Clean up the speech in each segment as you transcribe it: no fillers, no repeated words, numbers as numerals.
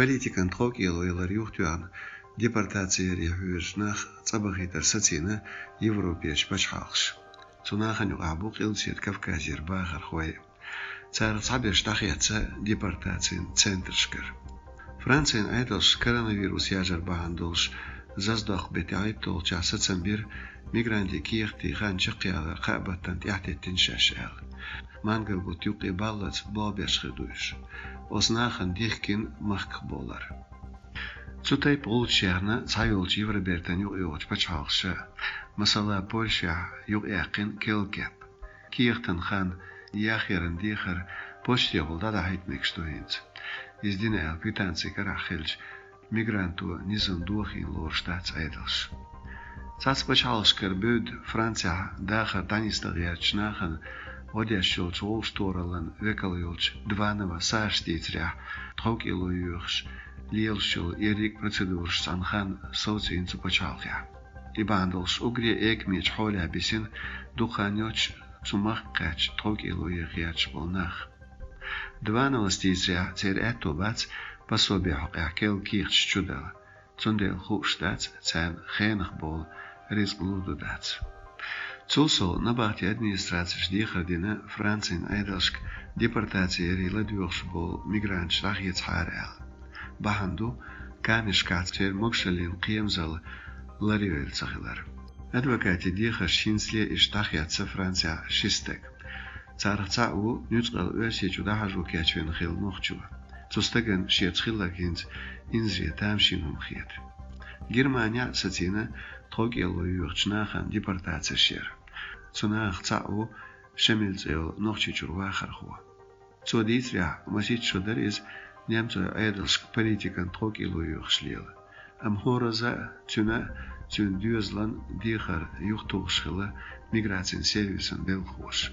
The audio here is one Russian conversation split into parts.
политикан тхок илойлар юхтуан депортация рехуешнах цабахитер сатина Европеч бачхалш. Цунахан юабук илсет Кавказер бахар хой. Цар цабеш тахяца депортация центршкер. Франция айдалш коронавирус яжар бахандолш заздах бетайп толча сацамбир мигранти киехти ханчакяла қабаттан тяхтеттин шашал. Мангал бутюки баллац бабеш хидуш. Оснахан дихкин махк болар. Цутай полчарна цайолч Европертан югоч пачалша. Масала Польша югякин келкеп. Киехтан хан яхерен дихер почтевол да хайтмек штоинц. Издина алпитанцы карахельч мигранту низан духин лорштац айдалш. Цац пачалшкер бюд Франция даха танистагячнахан одящолч олшторалан векалйолч дванова саштицря тхок илуюхш лиелшил эрик процедурш санхан социнцу пачалхя. Ибандолш угре экмич холя бисин духанёч цумахкач тхок илуюхяч болнах. Дванова стицря цер этобац пособие хакел кирч чудал. Цундел хуштац цен хенах бол риск лудудац. Цусо на бахте администрации ждихардина Францин айдалшк депортация риладюхш бол мигрант шахиц харел. Баханду камешкат цер мокшалин қиемзал лариуэл цахилар. Адвокати диха шинсле иштахятса Франция шистек. Царца у нюцгал өсечу дахажу кячвен хил нохчу. Цустаген шиетхиллагинц инзре тамшинум хет. Германия сатина тхок илуюхчнахан депортация шер. Цунах цау шемилцел нохчичур вахарху. Цодицря масит шудар из немцу айдалшк политикан тхок илуюхшлел. Амхораза цуна цун дюзлан дихар юхтухшхила миграцин сервисан белхош.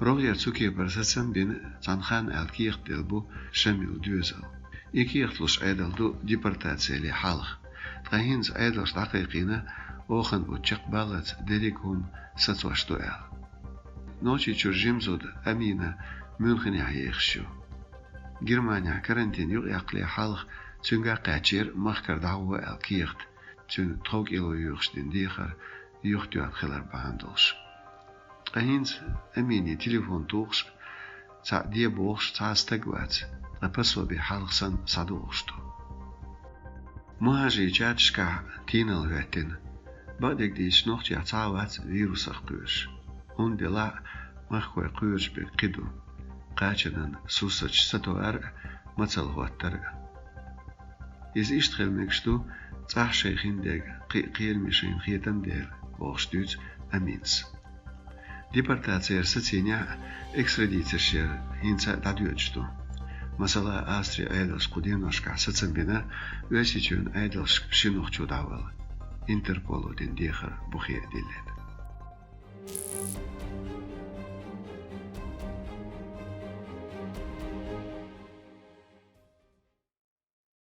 Рогер цуки барсацан бин цанхан алкиих делбу шамил дюзал. Икиихтлуш айдалду депортация ли халх. Тхахинц айдалш дақиқина охан учак балац дерикун сацваштуэл. Ночи чуржимзуд амина Мюнхене аехшу. Германия карантин юг яқли халх цунга қачир махкар дауа алкиихт цун тхок илу югштин дихар юхтуан хилар баандолш. Тхахинц амини телефон тухш ца диебохш ца стагвац напасоби халхсан садугшту. Мажи чатшка тинал веттин. Бадек диш нохчи ацавац вирусах куш. Ундела махкой куш бе киду. Qachынан сусач сатуар мацалгуаттар. Из иштхелмекшту цахшейхиндег қиелмишин хиетандер бохштуц аминс. Депортация сатиня экстрадицияшер хинца дадючту. Масала Австрия айдалш куденошка сацамбина өсичун айдалш шинохчу давал. Интерполу ден дехар бухе дилет.